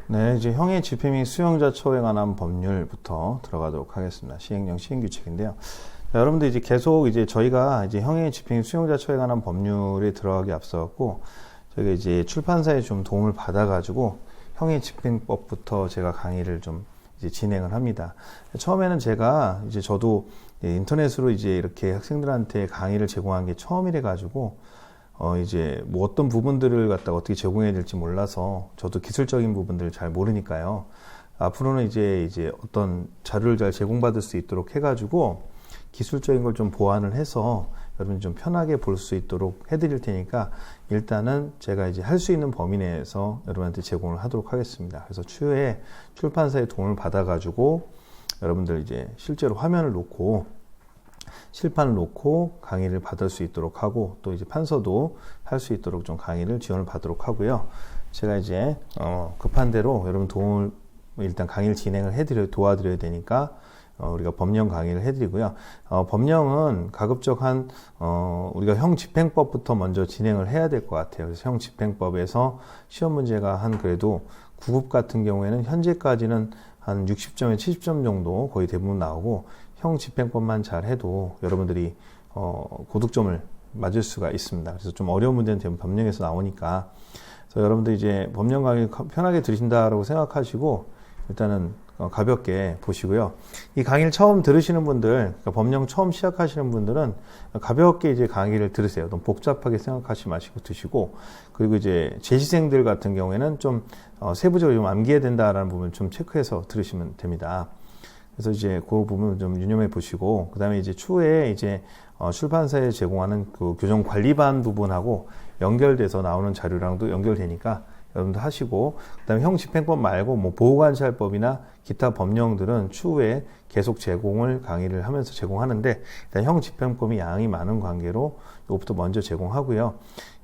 네, 이제 형의 집행 및 수용자 처우에 관한 법률부터 들어가도록 하겠습니다. 시행령 시행규칙인데요. 자, 여러분들 이제 계속 이제 저희가 이제 형의 집행 및 수용자 처우에 관한 법률에 들어가기 앞서갖고 저희가 이제 출판사에 좀 도움을 받아가지고 형의 집행법부터 제가 강의를 좀 이제 진행을 합니다. 처음에는 제가 이제 저도 인터넷으로 이제 이렇게 학생들한테 강의를 제공한 게 처음이래 가지고 이제 뭐 어떤 부분들을 갖다가 어떻게 제공해야 될지 몰라서 저도 기술적인 부분들을 잘 모르니까요. 앞으로는 이제 어떤 자료를 잘 제공받을 수 있도록 해가지고 기술적인 걸 좀 보완을 해서 여러분이 좀 편하게 볼 수 있도록 해드릴 테니까 일단은 제가 이제 할 수 있는 범위 내에서 여러분한테 제공을 하도록 하겠습니다. 그래서 추후에 출판사의 도움을 받아가지고 여러분들 이제 실제로 화면을 놓고 실판을 놓고 강의를 받을 수 있도록 하고 또 이제 판서도 할 수 있도록 좀 강의를 지원을 받도록 하고요. 제가 이제 급한 대로 여러분 도움을 일단 강의를 진행을 도와드려야 되니까 우리가 법령 강의를 해드리고요. 법령은 가급적 우리가 형 집행법부터 먼저 진행을 해야 될 것 같아요. 그래서 형 집행법에서 시험 문제가 한 그래도 9급 같은 경우에는 현재까지는 한 60점에 70점 정도 거의 대부분 나오고 형 집행법만 잘 해도 여러분들이 고득점을 맞을 수가 있습니다. 그래서 좀 어려운 문제는 대부분 법령에서 나오니까 그래서 여러분들 이제 법령 강의 편하게 들으신다라고 생각하시고 일단은 가볍게 보시고요. 이 강의를 처음 들으시는 분들, 그러니까 법령 처음 시작하시는 분들은 가볍게 이제 강의를 들으세요. 너무 복잡하게 생각하지 마시고 드시고, 그리고 이제 재시생들 같은 경우에는 좀 세부적으로 좀 암기해야 된다라는 부분을 좀 체크해서 들으시면 됩니다. 그래서 이제 그 부분을 좀 유념해 보시고, 그 다음에 이제 추후에 이제 출판사에 제공하는 그 교정 관리반 부분하고 연결돼서 나오는 자료랑도 연결되니까 여러분들 하시고, 그 다음에 형 집행법 말고 뭐 보호관찰법이나 기타 법령들은 추후에 계속 강의를 하면서 제공하는데, 일단 형 집행법이 양이 많은 관계로 이것부터 먼저 제공하고요.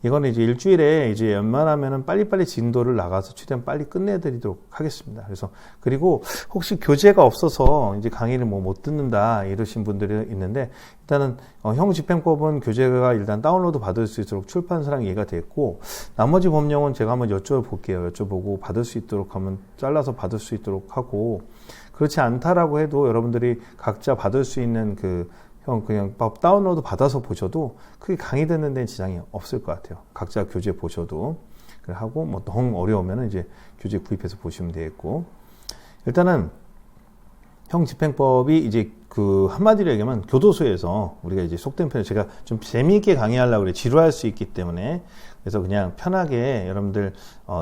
이거는 이제 일주일에 이제 웬만하면은 빨리빨리 진도를 나가서 최대한 빨리 끝내드리도록 하겠습니다. 그래서, 그리고 혹시 교재가 없어서 이제 강의를 못 듣는다 이러신 분들이 있는데, 일단은 형 집행법은 교재가 일단 다운로드 받을 수 있도록 출판사랑 이해가 됐고, 나머지 법령은 제가 한번 여쭤볼게요. 여쭤보고 받을 수 있도록 하면 잘라서 받을 수 있도록 하고, 그렇지 않다라고 해도 여러분들이 각자 받을 수 있는 그냥 다운로드 받아서 보셔도 크게 강의 듣는 데는 지장이 없을 것 같아요. 각자 교재 보셔도. 하고, 뭐, 너무 어려우면 이제 교재 구입해서 보시면 되겠고. 일단은, 형 집행법이 이제 한마디로 얘기하면 교도소에서 우리가 이제 속된 표현, 제가 좀 재미있게 강의하려고 그래. 지루할 수 있기 때문에. 그래서 그냥 편하게 여러분들,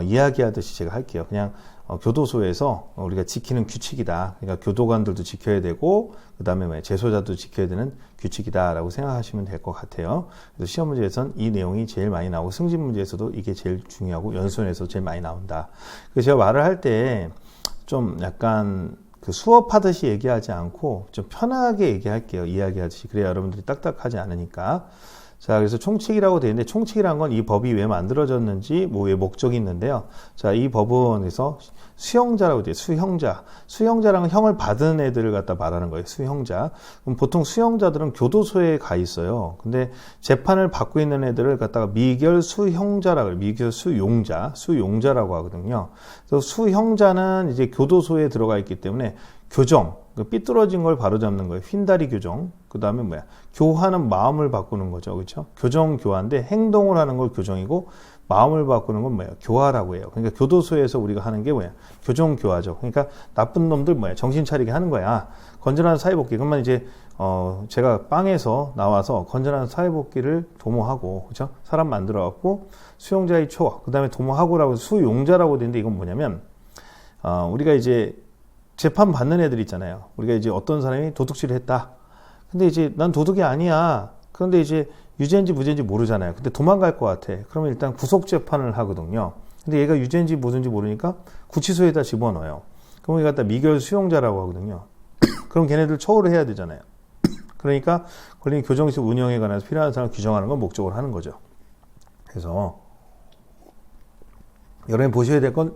이야기하듯이 제가 할게요. 그냥, 교도소에서 우리가 지키는 규칙이다. 그러니까 교도관들도 지켜야 되고, 그 다음에 재소자도 지켜야 되는 규칙이다라고 생각하시면 될 것 같아요. 그래서 시험 문제에서는 이 내용이 제일 많이 나오고, 승진 문제에서도 이게 제일 중요하고, 연수원에서 제일 많이 나온다. 그래서 제가 말을 할 때 좀 약간 수업하듯이 얘기하지 않고 좀 편하게 얘기할게요. 이야기하듯이. 그래야 여러분들이 딱딱하지 않으니까. 자, 그래서 총칙이라고 되어 있는데, 총칙이란 건 이 법이 왜 만들어졌는지, 왜 목적이 있는데요. 자, 이 법은 그래서 수형자라고 돼요. 수형자. 수형자라는 형을 받은 애들을 갖다 말하는 거예요. 수형자. 그럼 보통 수형자들은 교도소에 가 있어요. 근데 재판을 받고 있는 애들을 갖다가 미결 수형자라고 해요. 미결 수용자라고 하거든요. 그래서 수형자는 이제 교도소에 들어가 있기 때문에 교정, 삐뚤어진 걸 바로잡는 거예요. 휜다리 교정. 그 다음에 교화는 마음을 바꾸는 거죠. 그렇죠? 교정, 교화인데 행동을 하는 걸 교정이고 마음을 바꾸는 건 교화라고 해요. 그러니까 교도소에서 우리가 하는 게 교정, 교화죠. 그러니까 나쁜 놈들 정신 차리게 하는 거야. 건전한 사회복귀. 그러면 이제 제가 빵에서 나와서 건전한 사회복귀를 도모하고, 그렇죠? 사람 만들어 갖고 수용자의 초, 그 다음에 도모하고라고 수용자라고 되는데 이건 뭐냐면 우리가 이제 재판 받는 애들 있잖아요. 우리가 이제 어떤 사람이 도둑질을 했다. 근데 이제 난 도둑이 아니야. 그런데 이제 유죄인지 무죄인지 모르잖아요. 근데 도망갈 것 같아. 그러면 일단 구속 재판을 하거든요. 근데 얘가 유죄인지 무죄인지 모르니까 구치소에다 집어넣어요. 그럼 얘가 갖다 미결 수용자라고 하거든요. 그럼 걔네들 처우를 해야 되잖아요. 그러니까 권리 교정시 운영에 관해서 필요한 사람을 규정하는 건 목적으로 하는 거죠. 그래서 여러분이 보셔야 될 건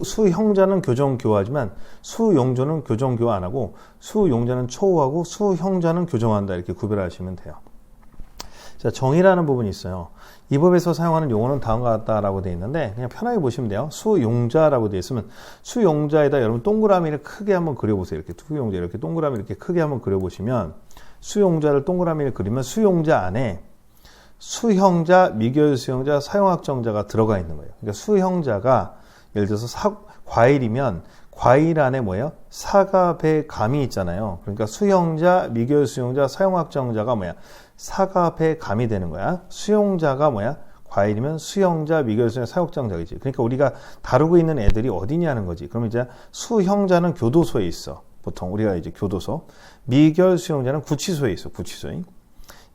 수형자는 교정교화지만 수용조는 교정교화 안 하고 수용자는 처우하고 수형자는 교정한다 이렇게 구별하시면 돼요. 자, 정의라는 부분이 있어요. 이 법에서 사용하는 용어는 다음과 같다라고 되어 있는데 그냥 편하게 보시면 돼요. 수용자라고 되어 있으면 수용자에다 여러분 동그라미를 크게 한번 그려보세요. 이렇게 수용자 이렇게 동그라미 이렇게 크게 한번 그려보시면 수용자를 동그라미를 그리면 수용자 안에 수형자, 미결 수형자, 사용확정자가 들어가 있는 거예요. 그러니까 수형자가 예를 들어서 과일이면 과일 안에 뭐예요? 사과, 배, 감이 있잖아요. 그러니까 수형자, 미결 수용자, 사용확정자가 뭐야? 사과, 배, 감이 되는 거야. 수용자가 뭐야? 과일이면 수형자, 미결 수용자, 사용확정자이지. 그러니까 우리가 다루고 있는 애들이 어디냐는 거지. 그러면 이제 수형자는 교도소에 있어. 보통 우리가 이제 교도소. 미결 수용자는 구치소에 있어. 구치소에.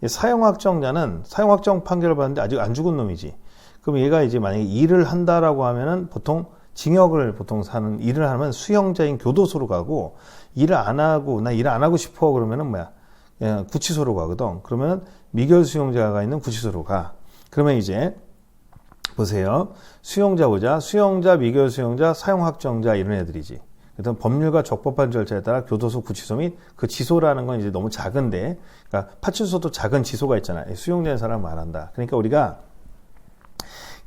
사용확정자는 사용확정 판결을 받는데 아직 안 죽은 놈이지. 그럼 얘가 이제 만약에 일을 한다라고 하면은 보통 징역을 보통 사는 일을 하면 수형자인 교도소로 가고 일을 안 하고 나 일을 안 하고 싶어 그러면은 뭐야? 구치소로 가거든. 그러면 미결 수용자가 있는 구치소로 가. 그러면 이제 보세요. 수용자 보자. 수용자, 미결 수용자, 사용확정자 이런 애들이지. 일단 법률과 적법한 절차에 따라 교도소, 구치소 및 그 지소라는 건 이제 너무 작은데, 그러니까 파출소도 작은 지소가 있잖아요. 수용된 사람 말한다. 그러니까 우리가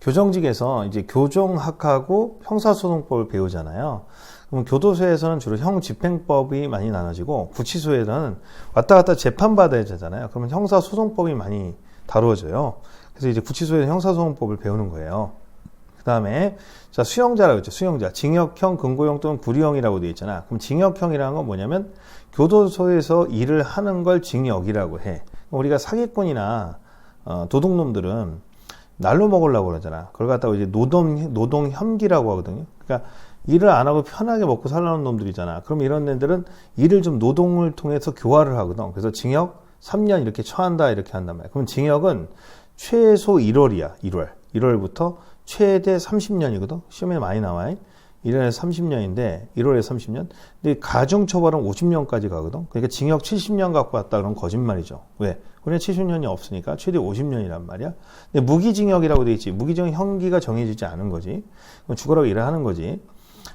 교정직에서 이제 교정학하고 형사소송법을 배우잖아요. 그럼 교도소에서는 주로 형집행법이 많이 나눠지고 구치소에서는 왔다 갔다 재판받아야 되잖아요. 그러면 형사소송법이 많이 다루어져요. 그래서 이제 구치소에서 형사소송법을 배우는 거예요. 그 다음에 자 수형자라고 했죠. 수형자 징역형, 금고형 또는 구류형이라고 되어 있잖아. 그럼 징역형이라는 건 뭐냐면 교도소에서 일을 하는 걸 징역이라고 해. 우리가 사기꾼이나 도둑놈들은 날로 먹으려고 그러잖아. 그걸 갖다가 이제 노동 혐기라고 하거든요. 그러니까 일을 안 하고 편하게 먹고 살라는 놈들이잖아. 그럼 이런 애들은 일을 좀 노동을 통해서 교화를 하거든. 그래서 징역 3년 이렇게 처한다 이렇게 한단 말이야. 그럼 징역은 최소 1월이야. 1월부터 최대 30년이거든. 시험에 많이 나와. 1월에 30년인데 1월에 30년. 근데 가중처벌은 50년까지 가거든. 그러니까 징역 70년 갖고 왔다 그러면 거짓말이죠. 왜? 우리는 70년이 없으니까 최대 50년이란 말이야. 근데 무기징역이라고 돼 있지. 무기징역 형기가 정해지지 않은 거지. 죽으라고 일을 하는 거지.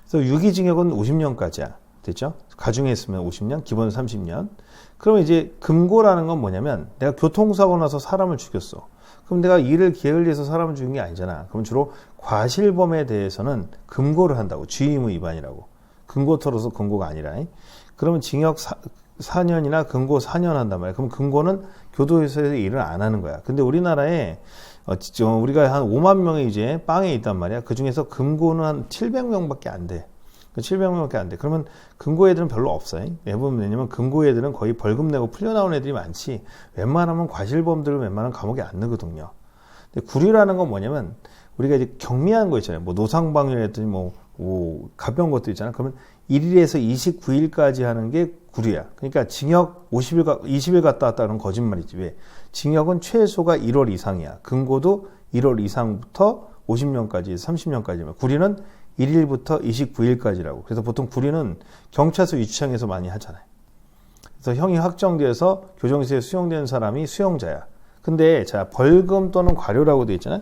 그래서 유기징역은 50년까지야. 됐죠? 가중했으면 50년, 기본 30년. 그러면 이제 금고라는 건 뭐냐면 내가 교통사고 나서 사람을 죽였어. 그럼 내가 일을 게을리해서 사람을 죽인 게 아니잖아. 그럼 주로 과실범에 대해서는 금고를 한다고. 주의의무 위반이라고. 금고 털어서 금고가 아니라. 그러면 징역 4년이나 금고 4년 한단 말이야. 그럼 금고는 교도소에서 일을 안 하는 거야. 근데 우리나라에 우리가 한 5만 명이 이제 빵에 있단 말이야. 그 중에서 금고는 한 700명밖에 안 돼. 700명밖에 안 돼. 그러면 금고 애들은 별로 없어요. 왜냐면 금고 애들은 거의 벌금 내고 풀려나온 애들이 많지. 웬만하면 과실범들은 웬만하면 감옥에 안 넣거든요. 근데 구류라는 건 뭐냐면 우리가 이제 경미한 거 있잖아요. 뭐 노상방뇨했더니 뭐 가벼운 것도 있잖아요. 그러면 1일에서 29일까지 하는 게 구류야. 그러니까 징역 20일 갔다 왔다 그러면 거짓말이지. 왜? 징역은 최소가 1월 이상이야. 금고도 1월 이상부터 50년까지, 30년까지면. 구류는 1일부터 29일까지라고. 그래서 보통 구류는 경찰서 유치장에서 많이 하잖아요. 그래서 형이 확정돼서 교정소에 수용된 사람이 수용자야. 근데 자 벌금 또는 과료라고 되어 있잖아요.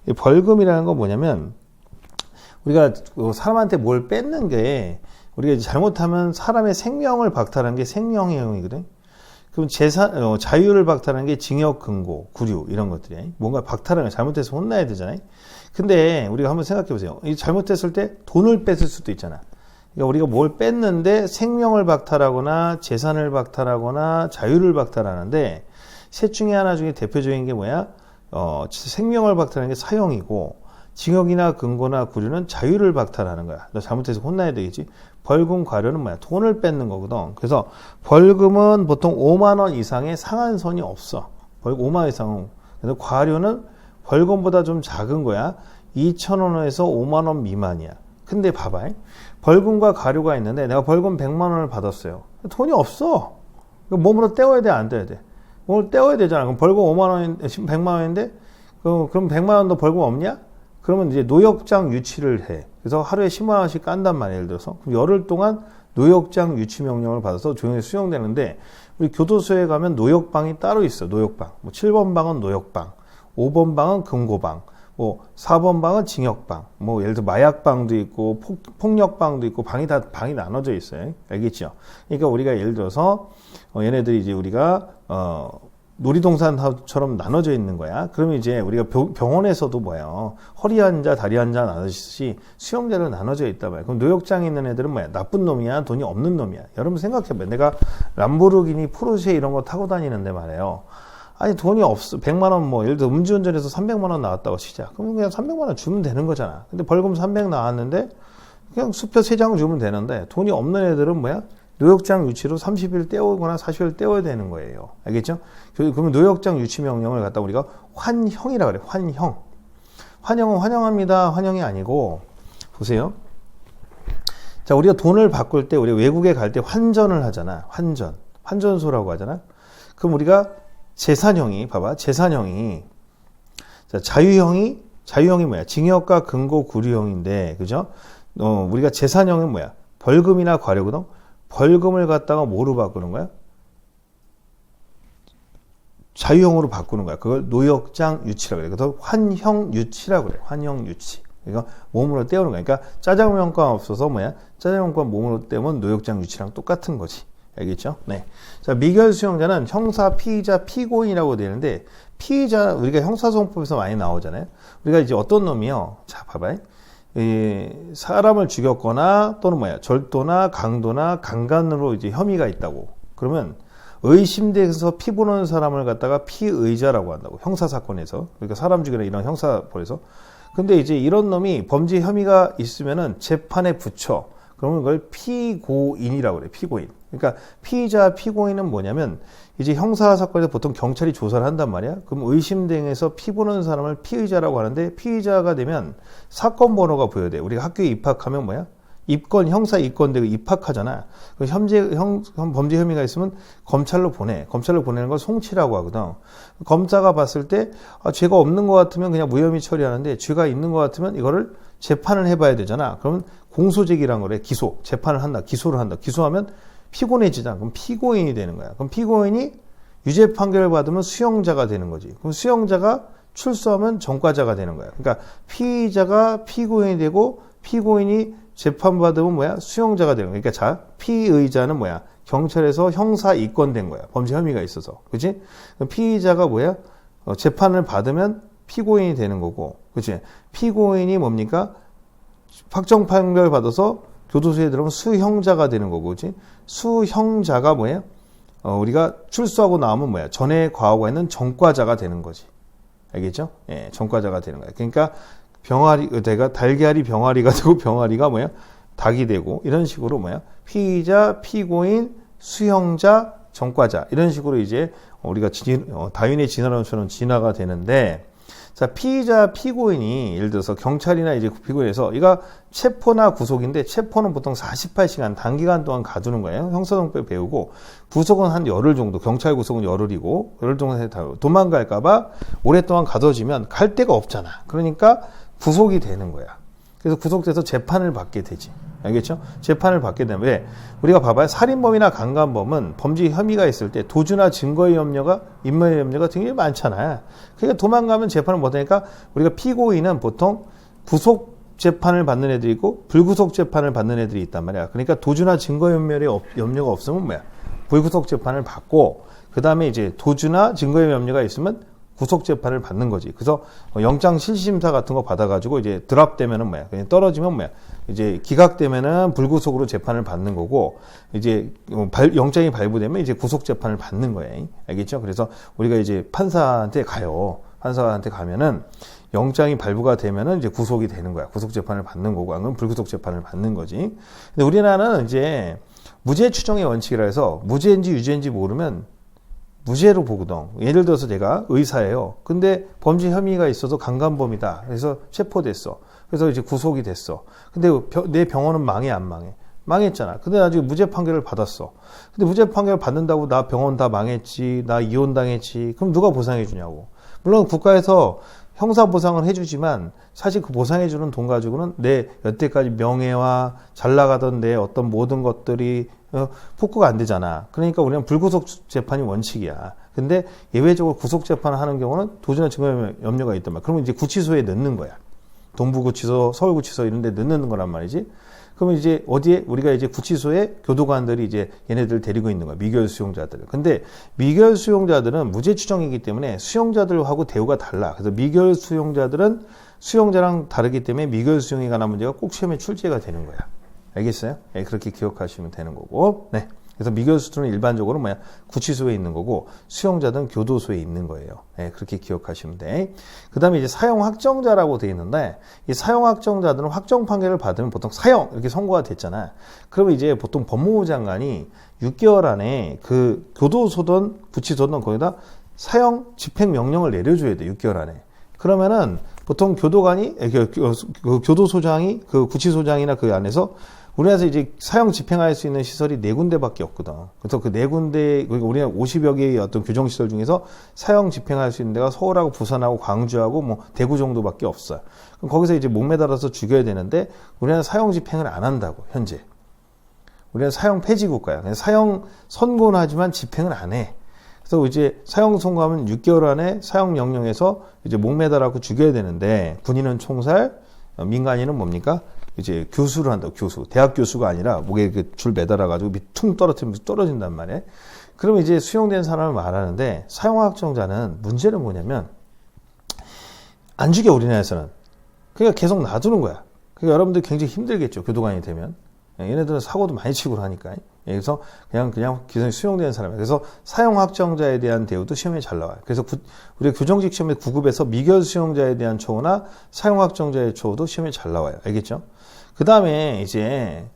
이 벌금이라는 건 뭐냐면 우리가 사람한테 뭘 뺏는 게 우리가 잘못하면 사람의 생명을 박탈하는 게 생명형이거든. 그럼 자유를 박탈하는 게 징역, 금고, 구류 이런 것들이야. 뭔가 박탈하는 거 잘못해서 혼나야 되잖아요. 근데 우리가 한번 생각해 보세요. 잘못했을 때 돈을 뺐을 수도 있잖아. 그러니까 우리가 뭘 뺐는데 생명을 박탈하거나 재산을 박탈하거나 자유를 박탈하는데 셋 중에 하나 중에 대표적인 게 뭐야? 생명을 박탈하는 게 사형이고 징역이나 금고나 구류는 자유를 박탈하는 거야. 너 잘못해서 혼나야 되겠지. 벌금, 과료는 뭐야? 돈을 뺏는 거거든. 그래서 벌금은 보통 5만 원 이상의 상한선이 없어. 벌금 5만 원 이상은. 그래서 과료는 벌금보다 좀 작은 거야. 2,000원에서 5만 원 미만이야. 근데 봐봐. 벌금과 과료가 있는데 내가 벌금 100만 원을 받았어요. 돈이 없어. 몸으로 떼어야 돼, 안 떼어야 돼? 몸으로 떼어야 되잖아. 그럼 벌금 5만 원, 100만 원인데 그럼 100만 원도 벌금 없냐? 그러면 이제 노역장 유치를 해. 그래서 하루에 10만 원씩 깐단 말이야. 예를 들어서. 그럼 열흘 동안 노역장 유치 명령을 받아서 조용히 수용되는데 우리 교도소에 가면 노역방이 따로 있어. 노역방. 뭐 7번 방은 노역방. 5번 방은 금고방, 뭐 4번 방은 징역방, 뭐 예를 들어 마약방도 있고 폭력방도 있고 방이 나눠져 있어요. 알겠죠? 그러니까 우리가 예를 들어서 얘네들이 이제 우리가 놀이동산처럼 나눠져 있는 거야. 그러면 이제 우리가 병원에서도 뭐예요? 허리 한자, 다리 한자 나누듯이 수용자로 나눠져 있단 말이야. 그럼 노역장에 있는 애들은 뭐야? 나쁜 놈이야? 돈이 없는 놈이야? 여러분 생각해봐요. 내가 람보르기니, 포르쉐 이런 거 타고 다니는데 말이에요. 아니 돈이 없어. 100만 원 뭐 예를 들어 음주운전해서 300만 원 나왔다고 치자. 그럼 그냥 300만 원 주면 되는 거잖아. 근데 벌금 300 나왔는데 그냥 수표 3장 주면 되는데 돈이 없는 애들은 뭐야? 노역장 유치로 30일 떼오거나 40일 떼어야 되는 거예요. 알겠죠? 그러면 노역장 유치 명령을 갖다 우리가 환형이라 그래. 환형. 환형은 환영합니다. 환영이 아니고 보세요. 자, 우리가 돈을 바꿀 때 우리 외국에 갈 때 환전을 하잖아. 환전소라고 하잖아. 그럼 우리가 재산형이 봐봐. 재산형이 자, 자유형이 뭐야? 징역과 근고 구류형인데 그죠? 우리가 재산형은 뭐야? 벌금이나 과료거든. 벌금을 갖다가 뭐로 바꾸는 거야? 자유형으로 바꾸는 거야. 그걸 노역장 유치라고 그래. 그래서 환형 유치라고 그래. 환형 유치. 그러니까 몸으로 떼우는 거야. 그러니까 짜장면과 없어서 뭐야? 짜장면과 몸으로 떼면 노역장 유치랑 똑같은 거지. 알겠죠? 네. 자, 미결 수용자는 형사, 피의자, 피고인이라고 되는데 피의자 우리가 형사소송법에서 많이 나오잖아요. 우리가 이제 어떤 놈이요? 자, 봐봐요. 사람을 죽였거나 또는 뭐야 절도나 강도나 강간으로 이제 혐의가 있다고 그러면 의심돼서 피 보는 사람을 갖다가 피의자라고 한다고 형사사건에서 그러니까 사람 죽이는 이런 형사법에서 근데 이제 이런 놈이 범죄 혐의가 있으면은 재판에 붙여 그러면 그걸 피고인이라고 그래 피고인 그러니까 피의자 피고인은 뭐냐면 이제 형사사건에서 보통 경찰이 조사를 한단 말이야. 그럼 의심등에서 피 보는 사람을 피의자라고 하는데 피의자가 되면 사건 번호가 보여야 돼. 우리가 학교에 입학하면 뭐야? 형사 입건되고 입학하잖아. 그 범죄 혐의가 있으면 검찰로 보내. 검찰로 보내는 걸 송치라고 하거든. 검사가 봤을 때 죄가 없는 것 같으면 그냥 무혐의 처리하는데 죄가 있는 것 같으면 이거를 재판을 해봐야 되잖아. 그러면 공소제기란 거래. 재판을 한다. 기소를 한다. 기소하면 피곤해지잖아. 그럼 피고인이 되는 거야. 그럼 피고인이 유죄 판결을 받으면 수용자가 되는 거지. 그럼 수용자가 출소하면 전과자가 되는 거야. 그러니까 피의자가 피고인이 되고 피고인이 재판받으면 뭐야? 수용자가 되는 거야. 그러니까 자, 피의자는 뭐야? 경찰에서 형사 입건된 거야. 범죄 혐의가 있어서. 그치? 피의자가 뭐야? 재판을 받으면 피고인이 되는 거고. 그치? 피고인이 뭡니까? 확정 판결 받아서 교도소에 들어오면 수형자가 되는 거고, 그치? 수형자가 뭐예요? 우리가 출소하고 나오면 뭐야? 전에 과거가 있는 전과자가 되는 거지. 알겠죠? 예, 전과자가 되는 거야. 그러니까 달걀이 병아리가 되고 병아리가 뭐야? 닭이 되고 이런 식으로 뭐야? 피의자, 피고인, 수형자, 전과자 이런 식으로 이제 우리가 다윈의 진화론처럼 진화가 되는데 자, 피의자, 피고인이 예를 들어서 경찰이나 이제 피고인에서 이거 체포나 구속인데 체포는 보통 48시간 단기간 동안 가두는 거예요. 형사소송법 배우고 구속은 한 열흘 정도, 경찰 구속은 열흘이고 열흘 정도 도망갈까봐 오랫동안 가둬지면 갈 데가 없잖아. 그러니까 구속이 되는 거야. 그래서 구속돼서 재판을 받게 되지. 알겠죠? 재판을 받게 되면 왜? 우리가 봐봐요. 살인범이나 강간범은 범죄 혐의가 있을 때 도주나 증거의 염려가 인멸의 염려가 굉장히 많잖아요. 그러니까 도망가면 재판을 못하니까 우리가 피고인은 보통 구속 재판을 받는 애들이 있고 불구속 재판을 받는 애들이 있단 말이야. 그러니까 도주나 증거 인멸의 염려가 없으면 뭐야? 불구속 재판을 받고 그 다음에 이제 도주나 증거의 염려가 있으면 구속 재판을 받는 거지. 그래서 영장 실시심사 같은 거 받아가지고 이제 드랍되면은 뭐야? 그냥 떨어지면 뭐야? 이제 기각되면은 불구속으로 재판을 받는 거고 이제 영장이 발부되면 이제 구속 재판을 받는 거예요. 알겠죠? 그래서 우리가 이제 판사한테 가요. 판사한테 가면은 영장이 발부가 되면은 이제 구속이 되는 거야. 구속 재판을 받는 거고 안 그러면 불구속 재판을 받는 거지. 근데 우리나라는 이제 무죄 추정의 원칙이라 해서 무죄인지 유죄인지 모르면 무죄로 보거든. 예를 들어서 제가 의사예요. 근데 범죄 혐의가 있어서 강간범이다. 그래서 체포됐어. 그래서 이제 구속이 됐어. 근데 내 병원은 망해 안 망해? 망했잖아. 근데 나중에 무죄 판결을 받았어. 근데 무죄 판결을 받는다고 나 병원 다 망했지. 나 이혼당했지. 그럼 누가 보상해 주냐고. 물론 국가에서 형사보상을 해주지만 사실 그 보상해주는 돈 가지고는 내 여태까지 명예와 잘 나가던 내 어떤 모든 것들이 복구가 안 되잖아. 그러니까 우리는 불구속 재판이 원칙이야. 근데 예외적으로 구속 재판을 하는 경우는 도주나 증거 염려가 있단 말이야. 그러면 이제 구치소에 넣는 거야. 동부구치소, 서울구치소 이런 데 넣는 거란 말이지. 그러면 이제 어디에 우리가 이제 구치소에 교도관들이 이제 얘네들 데리고 있는 거야. 미결 수용자들. 근데 미결 수용자들은 무죄 추정이기 때문에 수용자들하고 대우가 달라. 그래서 미결 수용자들은 수용자랑 다르기 때문에 미결 수용에 관한 문제가 꼭 시험에 출제가 되는 거야. 알겠어요? 네, 그렇게 기억하시면 되는 거고. 네. 그래서 미결수들은 일반적으로 뭐야? 구치소에 있는 거고, 수용자들은 교도소에 있는 거예요. 네, 그렇게 기억하시면 돼. 그 다음에 이제 사형 확정자라고 되어 있는데, 이 사형 확정자들은 확정 판결을 받으면 보통 사형! 이렇게 선고가 됐잖아. 그러면 이제 보통 법무부 장관이 6개월 안에 그 교도소든 구치소든 거기다 사형 집행 명령을 내려줘야 돼, 6개월 안에. 그러면은 보통 교도관이, 교도소장이, 그 구치소장이나 그 안에서 우리나라에서 이제 사형 집행할 수 있는 시설이 4군데밖에 없거든. 그래서 그 4군데, 우리나라 50여 개의 어떤 규정시설 중에서 사형 집행할 수 있는 데가 서울하고 부산하고 광주하고 뭐 대구 정도밖에 없어요. 그럼 거기서 이제 목매달아서 죽여야 되는데 우리나라는 사형 집행을 안 한다고, 현재. 우리나라는 사형 폐지 국가야. 그냥 사형 선고는 하지만 집행을 안 해. 그래서 이제 사형 선고하면 6개월 안에 사형 명령해서 이제 목매달아서 죽여야 되는데 군인은 총살, 민간인은 뭡니까? 이제 교수를 한다고, 교수. 대학 교수가 아니라 목에 그 줄 매달아가지고 퉁 떨어뜨리면서 떨어진단 말이에요. 그러면 이제 수용된 사람을 말하는데 사형 확정자는 문제는 뭐냐면 안 죽여, 우리나라에서는. 그러니까 계속 놔두는 거야. 그러니까 여러분들 굉장히 힘들겠죠, 교도관이 되면. 얘네들은 사고도 많이 치고 하니까. 그래서 그냥 기존에 수용되는 사람이에요. 그래서 사형 확정자에 대한 대우도 시험에 잘 나와요. 그래서 우리가 교정직 시험에 9급에서 미결 수용자에 대한 처우나 사형 확정자의 처우도 시험에 잘 나와요. 알겠죠? 그 다음에 이제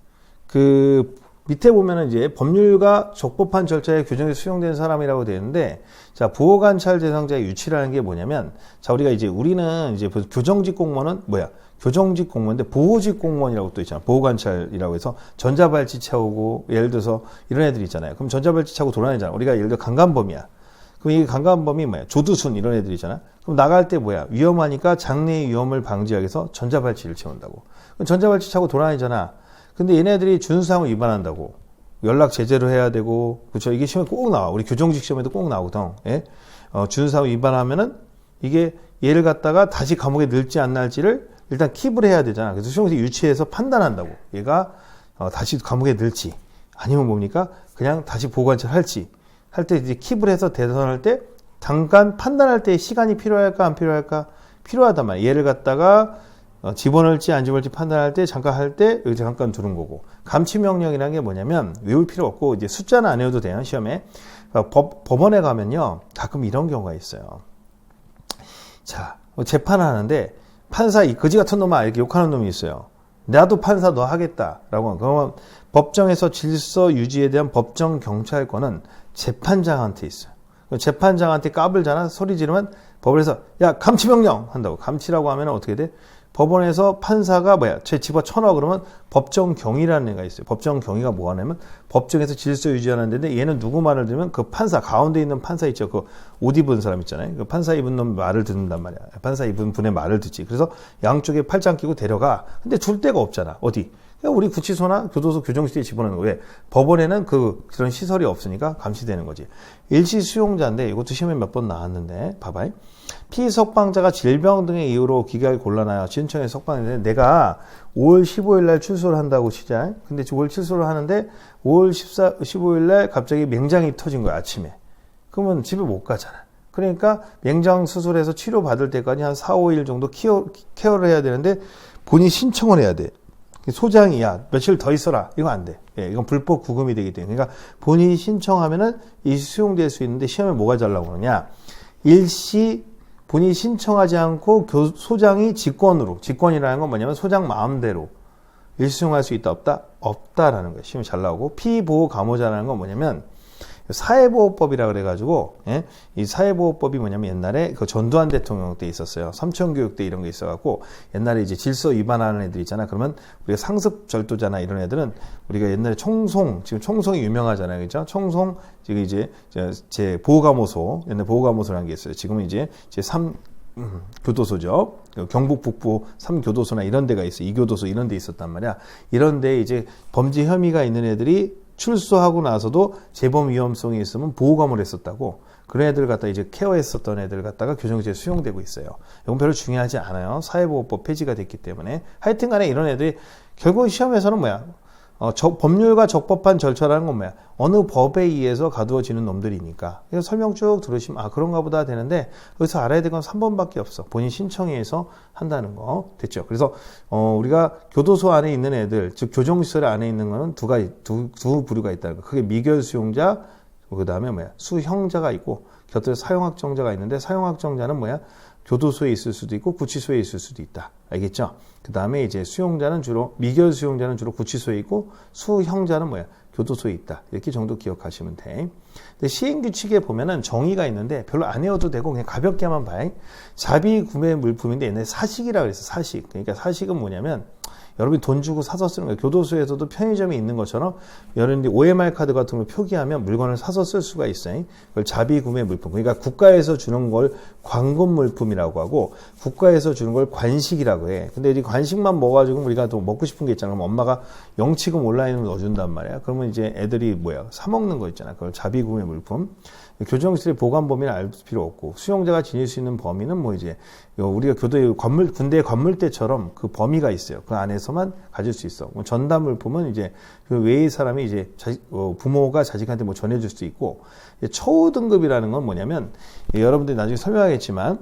그 밑에 보면은 이제 법률과 적법한 절차에 규정에 수용된 사람이라고 되어 있는데, 자, 보호관찰 대상자의 유치라는 게 뭐냐면, 자, 우리가 이제 우리는 이제 교정직 공무원은 뭐야? 교정직 공무원인데 보호직 공무원이라고 또 있잖아. 보호관찰이라고 해서 전자발찌 차오고, 예를 들어서 이런 애들 있잖아요. 그럼 전자발찌 차고 돌아다니잖아. 우리가 예를 들어 강간범이야. 그럼 이 강간범이 뭐야? 조두순 이런 애들 있잖아. 그럼 나갈 때 뭐야? 위험하니까 장래의 위험을 방지하기 위해서 전자발찌를 채운다고. 그럼 전자발찌 차고 돌아다니잖아. 근데 얘네들이 준수사항을 위반한다고. 연락 제재로 해야 되고, 그렇죠? 이게 시험에 꼭 나와. 우리 교정직 시험에도 꼭 나오거든. 예? 준수사항 위반하면은 이게 얘를 갖다가 다시 감옥에 넣을지 안 넣을지를 일단 킵을 해야 되잖아. 그래서 시험에서 유치해서 판단한다고. 얘가 다시 감옥에 넣을지 아니면 뭡니까? 그냥 다시 보호관찰 할지 할 때 이제 킵을 해서 대선할 때 잠깐 판단할 때 시간이 필요할까 안 필요할까? 필요하단 말이야. 얘를 갖다가 집어넣을지 안 집어넣을지 판단할 때 잠깐 할 때 여기 잠깐 두는 거고, 감치명령이라는 게 뭐냐면 외울 필요 없고 이제 숫자는 안 외워도 돼요, 시험에. 법원에 가면요 가끔 이런 경우가 있어요. 자, 재판하는데 판사 이 거지 같은 놈아 이렇게 욕하는 놈이 있어요. 나도 판사 너 하겠다라고. 그러면 법정에서 질서 유지에 대한 법정 경찰권은 재판장한테 있어요. 재판장한테 까불잖아. 소리 지르면 법원에서 야 감치명령 한다고. 감치라고 하면 어떻게 돼? 법원에서 판사가 뭐야? 쟤 집어 쳐넣어 그러면 법정경위라는 애가 있어요. 법정경위가 뭐 하냐면 법정에서 질서 유지하는 데인데 얘는 누구 말을 들으면 그 판사, 가운데 있는 판사 있죠. 그 옷 입은 사람 있잖아요. 그 판사 입은 놈 말을 듣는단 말이야. 판사 입은 분의 말을 듣지. 그래서 양쪽에 팔짱 끼고 데려가. 근데 줄 데가 없잖아. 어디? 그냥 우리 구치소나 교도소 교정실에 집어넣는 거. 왜? 법원에는 그런 시설이 없으니까 감시되는 거지. 일시 수용자인데 이것도 시험에 몇 번 나왔는데 봐봐. 피석방자가 질병 등의 이유로 귀가를 곤란하여 신청해 석방했는데 내가 5월 15일 날 출소를 한다고 치자. 근데 5월 출소를 하는데 5월 15일 날 갑자기 맹장이 터진 거야, 아침에. 그러면 집에 못 가잖아. 그러니까 맹장 수술해서 치료받을 때까지 한 4, 5일 정도 케어를 해야 되는데 본인이 신청을 해야 돼. 소장이 야 며칠 더 있어라. 이거 안 돼. 예, 이건 불법 구금이 되기 때문에. 그러니까 본인이 신청하면은 이 수용될 수 있는데 시험에 뭐가 잘 나오느냐. 일시 본인이 신청하지 않고 소장이 직권이라는 건 뭐냐면 소장 마음대로 일수용할 수 있다 없다? 없다라는 거예요. 시험이 잘 나오고, 피보호 감호자라는 건 뭐냐면 사회보호법이라 그래가지고, 예? 이 사회보호법이 뭐냐면 옛날에 그 전두환 대통령 때 있었어요. 삼천교육 때 이런 게 있어갖고 옛날에 이제 질서 위반하는 애들 있잖아. 그러면 우리가 상습절도자나 이런 애들은 우리가 옛날에 지금 총송이 유명하잖아요, 그죠? 총송 지금 이제 제 보호감호소, 옛날 보호감호소라는 게 있어요. 지금은 이제 제 3 교도소죠. 경북 북부 3교도소나 이런 데가 있어요. 2교도소 이런 데 있었단 말이야. 이런 데 이제 범죄 혐의가 있는 애들이 출소하고 나서도 재범 위험성이 있으면 보호감을 했었다고. 그런 애들 갖다 이제 케어했었던 애들 갖다가 교정실에 수용되고 있어요. 이건 별로 중요하지 않아요. 사회보호법 폐지가 됐기 때문에. 하여튼 간에 이런 애들이 결국 시험에서는 뭐야? 법률과 적법한 절차라는 건 뭐야? 어느 법에 의해서 가두어지는 놈들이니까. 그래서 설명 쭉 들으시면, 그런가 보다 되는데, 여기서 알아야 될 건 3번밖에 없어. 본인 신청에 의해서 한다는 거. 됐죠? 그래서, 우리가 교도소 안에 있는 애들, 즉, 교정시설 안에 있는 거는 두 부류가 있다는 거. 그게 미결 수용자, 그 다음에 뭐야? 수형자가 있고, 곁들여 사용확정자가 있는데, 사용확정자는 뭐야? 교도소에 있을 수도 있고 구치소에 있을 수도 있다. 알겠죠? 그 다음에 이제 수용자는 주로 미결 수용자는 주로 구치소에 있고 수형자는 뭐야? 교도소에 있다. 이렇게 정도 기억하시면 돼. 근데 시행규칙에 보면은 정의가 있는데 별로 안 외워도 되고 그냥 가볍게만 봐요. 자비 구매 물품인데 옛날에 사식이라고 그랬어. 사식. 그러니까 사식은 뭐냐면 여러분이 돈 주고 사서 쓰는 거예요. 교도소에서도 편의점이 있는 것처럼 여러분이 OMR 카드 같은 걸 표기하면 물건을 사서 쓸 수가 있어요. 그걸 자비 구매 물품. 그러니까 국가에서 주는 걸 관금 물품이라고 하고 국가에서 주는 걸 관식이라고 해. 근데 이 관식만 먹어가지고 우리가 또 먹고 싶은 게 있잖아. 그럼 엄마가 영치금 온라인으로 넣어준단 말이야. 그러면 이제 애들이 뭐야? 사 먹는 거 있잖아. 그걸 자비 구매 물품. 교정실의 보관 범위는 알 필요 없고 수용자가 지닐 수 있는 범위는 뭐 이제 우리가 군대 건물대처럼 그 범위가 있어요. 그 안에서만 가질 수 있어. 뭐 전담 물품은 이제 그 외의 사람이 이제 부모가 자식한테 뭐 전해줄 수 있고 처우 등급이라는 건 뭐냐면 여러분들이 나중에 설명하겠지만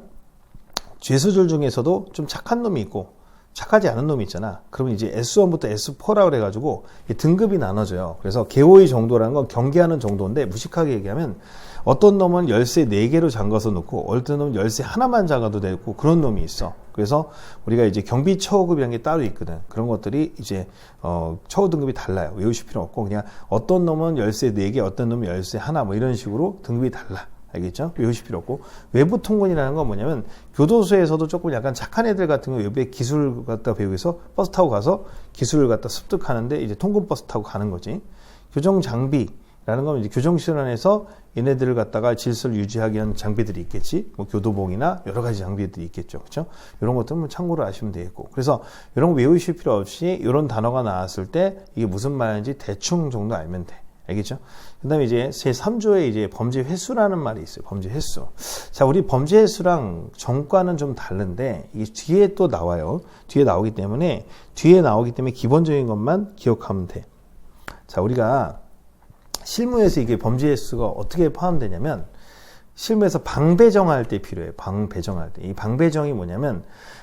죄수들 중에서도 좀 착한 놈이 있고 착하지 않은 놈이 있잖아. 그러면 이제 S1부터 S4라고 그래가지고 등급이 나눠져요. 그래서 개호의 정도라는 건 경계하는 정도인데 무식하게 얘기하면 어떤 놈은 열쇠 4개로 잠가서 놓고 어떤 놈은 열쇠 하나만 잠가도 되고 그런 놈이 있어. 그래서 우리가 이제 경비 처우급이라는 게 따로 있거든. 그런 것들이 이제 처우 등급이 달라요. 외우실 필요 없고 그냥 어떤 놈은 열쇠 4개, 어떤 놈은 열쇠 하나 뭐 이런 식으로 등급이 달라. 알겠죠? 외우실 필요 없고 외부 통근이라는 건 뭐냐면 교도소에서도 조금 약간 착한 애들 같은 거 외부에 기술 갖다 배우기 위해서 버스 타고 가서 기술을 갖다 습득하는데 이제 통근 버스 타고 가는 거지. 교정 장비라는 건 이제 교정시설 안에서 얘네들을 갖다가 질서를 유지하기 위한 장비들이 있겠지. 뭐 교도봉이나 여러 가지 장비들이 있겠죠. 그렇죠? 이런 것들은 뭐 참고로 아시면 되겠고. 그래서 이런 거 외우실 필요 없이 이런 단어가 나왔을 때 이게 무슨 말인지 대충 정도 알면 돼. 알겠죠? 그 다음에 이제 제3조에 이제 범죄 횟수라는 말이 있어요. 범죄 횟수. 자, 우리 범죄 횟수랑 정과는 좀 다른데, 이게 뒤에 또 나와요. 뒤에 나오기 때문에 기본적인 것만 기억하면 돼. 자, 우리가 실무에서 이게 범죄 횟수가 어떻게 포함되냐면, 실무에서 방 배정할 때 필요해요. 방 배정할 때. 이 방 배정이 뭐냐면,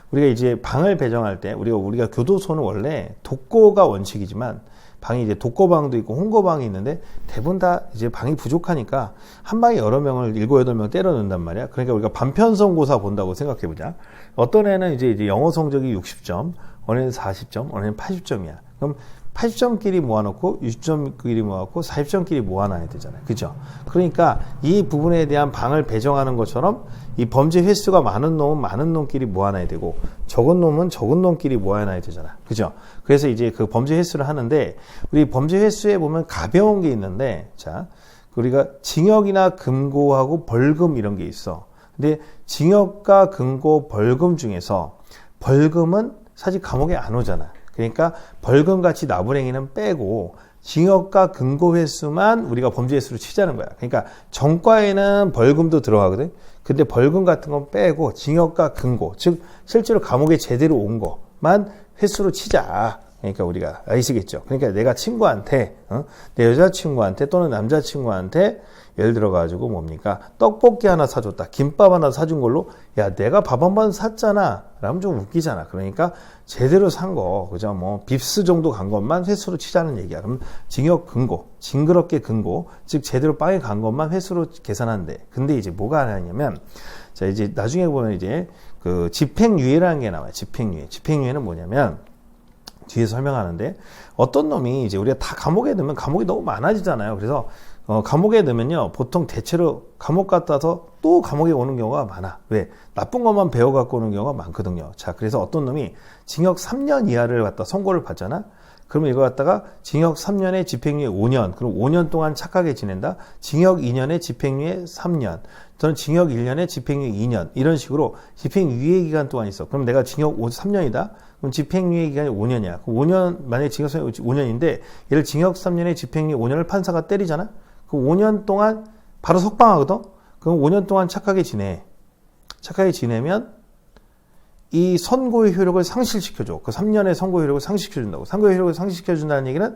우리가 이제 방을 배정할 때, 우리가 교도소는 원래 독거가 원칙이지만, 방이 이제 독거방도 있고 홍거방이 있는데 대부분 다 이제 방이 부족하니까 한 방에 여러 명을 7, 8명 때려 넣는단 말이야. 그러니까 우리가 반편성고사 본다고 생각해 보자. 어떤 애는 이제 영어 성적이 60점, 어느 애는 40점, 어느 애는 80점이야. 그럼 80점끼리 모아놓고 60점끼리 모아놓고 40점끼리 모아놔야 되잖아요. 그죠? 그러니까 이 부분에 대한 방을 배정하는 것처럼 이 범죄 횟수가 많은 놈은 많은 놈끼리 모아놔야 되고 적은 놈은 적은 놈끼리 모아놔야 되잖아. 그죠? 그래서 이제 그 범죄 횟수를 하는데 우리 범죄 횟수에 보면 가벼운 게 있는데 자, 우리가 징역이나 금고하고 벌금 이런 게 있어. 근데 징역과 금고, 벌금 중에서 벌금은 사실 감옥에 안 오잖아. 그러니까 벌금같이 나불행위는 빼고 징역과 금고 횟수만 우리가 범죄 횟수로 치자는 거야. 그러니까 정과에는 벌금도 들어가거든. 근데 벌금 같은 건 빼고 징역과 금고, 즉 실제로 감옥에 제대로 온 것만 횟수로 치자. 그러니까 우리가 아시겠죠. 그러니까 내가 친구한테 내 여자친구한테 또는 남자친구한테 예를 들어 가지고 뭡니까? 떡볶이 하나 사줬다. 김밥 하나 사준 걸로 야 내가 밥 한 번 샀잖아. 라면 좀 웃기잖아. 그러니까 제대로 산 거 그죠? 뭐 빕스 정도 간 것만 횟수로 치자는 얘기야. 그럼 징역 금고, 징그럽게 금고, 즉 제대로 빵에 간 것만 횟수로 계산한대. 근데 이제 뭐가 하냐면 자 이제 나중에 보면 이제 그 집행유예라는 게 나와요. 집행유예. 집행유예는 뭐냐면 뒤에 설명하는데 어떤 놈이 이제 우리가 다 감옥에 넣으면 감옥이 너무 많아지잖아요. 그래서 감옥에 넣으면요 보통 대체로 감옥 갔다서 또 감옥에 오는 경우가 많아. 왜? 나쁜 것만 배워갖고 오는 경우가 많거든요. 자, 그래서 어떤 놈이 징역 3년 이하를 갖다 선고를 받잖아. 그러면 이거 갖다가 징역 3년에 집행유예 5년, 그럼 5년 동안 착하게 지낸다. 징역 2년에 집행유예 3년, 저는 징역 1년에 집행유예 2년 이런 식으로 집행유예 기간 동안 있어. 그럼 내가 징역 3년이다. 그럼 집행유예 기간이 5년이야. 그럼 5년 만약에 징역 5년인데 얘를 징역 3년에 집행유예 5년을 판사가 때리잖아. 그럼 5년 동안 바로 석방하거든. 그럼 5년 동안 착하게 지내. 착하게 지내면 이 선고의 효력을 상실시켜줘. 그 3년의 선고 효력을 상실시켜준다고. 선고의 효력을 상실시켜준다는 얘기는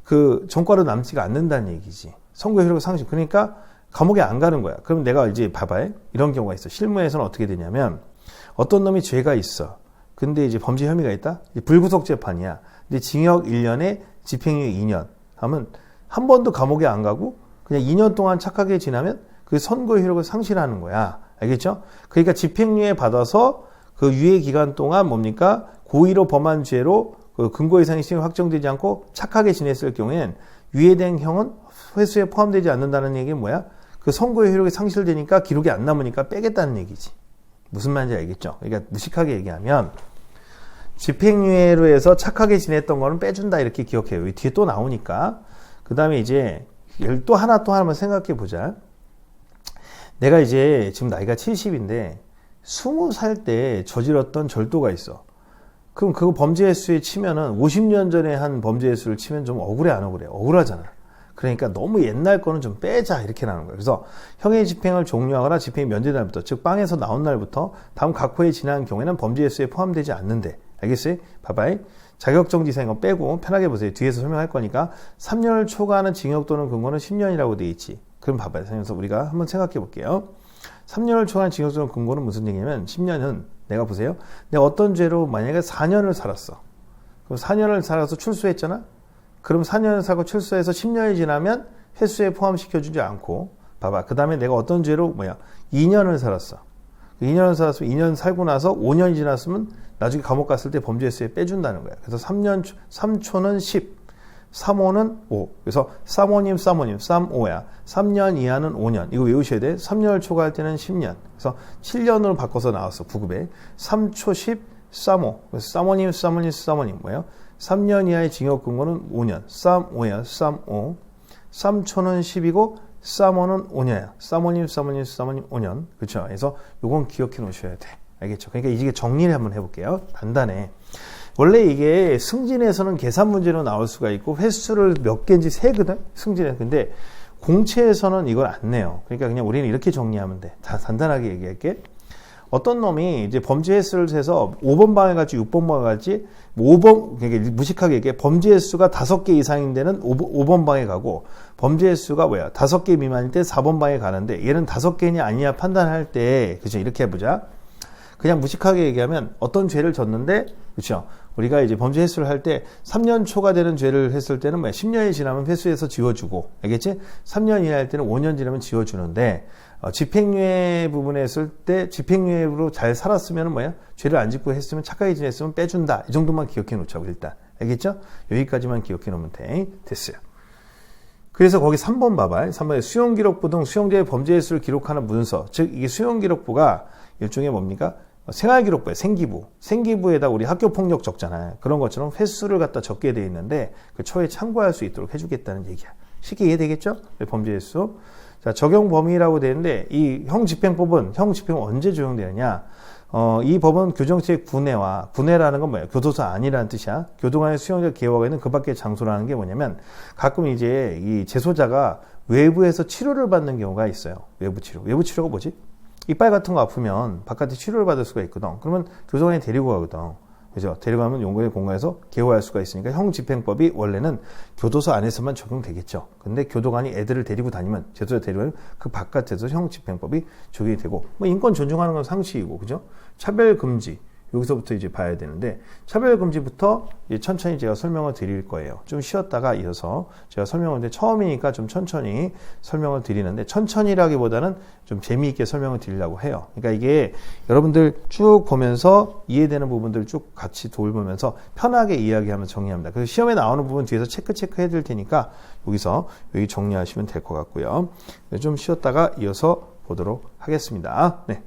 그 전과로 남지가 않는다는 얘기지. 선고의 효력을 상실. 그러니까 감옥에 안 가는 거야. 그럼 내가 이제 봐봐요. 이런 경우가 있어. 실무에서는 어떻게 되냐면 어떤 놈이 죄가 있어. 근데 이제 범죄 혐의가 있다? 불구속 재판이야. 근데 징역 1년에 집행유예 2년 하면 한 번도 감옥에 안 가고 그냥 2년 동안 착하게 지나면 그 선고의 효력을 상실하는 거야. 알겠죠? 그러니까 집행유예 받아서 그 유예 기간 동안 뭡니까? 고의로 범한 죄로 그 근거 이상의 시행이 확정되지 않고 착하게 지냈을 경우엔 유예된 형은 회수에 포함되지 않는다는 얘기는 뭐야? 그 선고의 효력이 상실되니까 기록이 안 남으니까 빼겠다는 얘기지. 무슨 말인지 알겠죠? 그러니까 무식하게 얘기하면 집행유예로 해서 착하게 지냈던 거는 빼준다 이렇게 기억해요. 여기 뒤에 또 나오니까. 그 다음에 이제 또 하나만 생각해 보자. 내가 이제 지금 나이가 70인데 20살 때 저질렀던 절도가 있어. 그럼 그거 범죄 횟수에 치면은 50년 전에 한 범죄 횟수를 치면 좀 억울해 안 억울해? 억울하잖아. 그러니까 너무 옛날 거는 좀 빼자 이렇게 나오는 거예요. 그래서 형의 집행을 종료하거나 집행이 면제된 날부터 즉 빵에서 나온 날부터 다음 각 호에 지난 경우에는 범죄 횟수에 포함되지 않는데 알겠어요? 봐봐요. 자격정지상 이거 빼고 편하게 보세요. 뒤에서 설명할 거니까 3년을 초과하는 징역 또는 근고는 10년이라고 돼 있지. 그럼 봐봐요. 그래서 우리가 한번 생각해 볼게요. 3년을 초과한 징역 또는 근고는 무슨 얘기냐면 10년은 내가 보세요. 내가 어떤 죄로 만약에 4년을 살았어. 그럼 4년을 살아서 출소했잖아. 그럼 4년을 살고 출소해서 10년이 지나면 횟수에 포함시켜주지 않고 봐봐. 그 다음에 내가 어떤 죄로 2년을 살았어. 2년을 살았으면 2년 살고 나서 5년이 지났으면 나중에 감옥 갔을 때 범죄 횟수에 빼준다는 거야. 그래서 3초는 10, 3호는 5. 그래서 쌈오님, 3호야. 3년 이하는 5년. 이거 외우셔야 돼. 3년을 초과할 때는 10년. 그래서 7년으로 바꿔서 나왔어. 9급에. 3초 10, 3호. 그래서 쌈오님 뭐예요? 3년 이하의 징역 근고는 5년. 3호야. 3호. 3초는 10이고 3호는 5년이야. 쌈오님 5년. 그렇죠? 그래서 요건 기억해 놓으셔야 돼. 알겠죠? 그러니까 이게 정리를 한번 해볼게요. 간단해. 원래 이게 승진에서는 계산 문제로 나올 수가 있고 횟수를 몇 개인지 세거든? 승진에. 근데 공채에서는 이걸 안 내요. 그러니까 그냥 우리는 이렇게 정리하면 돼. 다 간단하게 얘기할게. 어떤 놈이 이제 범죄 횟수를 세서 5번 방에 갈지 6번 방에 갈지 5번, 그러니까 무식하게 얘기해. 범죄 횟수가 5개 이상인 데는 5번 방에 가고 범죄 횟수가 5개 미만일 때 4번 방에 가는데 얘는 5개냐 아니냐 판단할 때 그죠? 이렇게 해보자. 그냥 무식하게 얘기하면 어떤 죄를 졌는데 그렇죠? 우리가 이제 범죄 횟수를 할 때 3년 초과되는 죄를 했을 때는 10년이 지나면 회수해서 지워주고 알겠지? 3년 이하일 때는 5년 지나면 지워주는데 집행유예 부분에 했을 때 집행유예로 잘 살았으면 죄를 안 짓고 했으면 착하게 지냈으면 빼준다. 이 정도만 기억해 놓자고 일단. 알겠죠? 여기까지만 기억해 놓으면 돼. 됐어요. 그래서 거기 3번 봐봐요. 3번에 수용기록부 등 수용자의 범죄 횟수를 기록하는 문서. 즉 이게 수용기록부가 일종의 뭡니까? 생활기록부에 생기부. 생기부에다 우리 학교폭력 적잖아요. 그런 것처럼 횟수를 갖다 적게 돼 있는데 그 처에 참고할 수 있도록 해주겠다는 얘기야. 쉽게 이해되겠죠? 범죄 횟수. 자, 적용 범위라고 되는데 이 형집행법은 형집행은 언제 적용되느냐? 이 법은 교정체의 구내라는 건 뭐예요? 교도소 안이라는 뜻이야. 교도관의 수용자 개호가 있는 그 밖의 장소라는 게 뭐냐면 가끔 이제 이 재소자가 외부에서 치료를 받는 경우가 있어요. 외부 치료. 외부 치료가 뭐지? 이빨 같은 거 아프면 바깥에 치료를 받을 수가 있거든. 그러면 교도관이 데리고 가거든. 그죠? 데려가면 용건의 공간에서 개호할 수가 있으니까 형집행법이 원래는 교도소 안에서만 적용되겠죠. 근데 교도관이 애들을 데리고 다니면, 재소자 데리고 다니면 그 바깥에서 형집행법이 적용이 되고, 인권 존중하는 건 상식이고, 그죠? 차별금지. 여기서부터 이제 봐야 되는데, 차별금지부터 이제 천천히 제가 설명을 드릴 거예요. 좀 쉬었다가 이어서 제가 설명을, 근데 처음이니까 좀 천천히 설명을 드리는데, 천천히라기보다는 좀 재미있게 설명을 드리려고 해요. 그러니까 이게 여러분들 쭉 보면서 이해되는 부분들 쭉 같이 돌보면서 편하게 이야기하면서 정리합니다. 그래서 시험에 나오는 부분 뒤에서 체크 해드릴 테니까 여기 정리하시면 될 것 같고요. 좀 쉬었다가 이어서 보도록 하겠습니다. 네.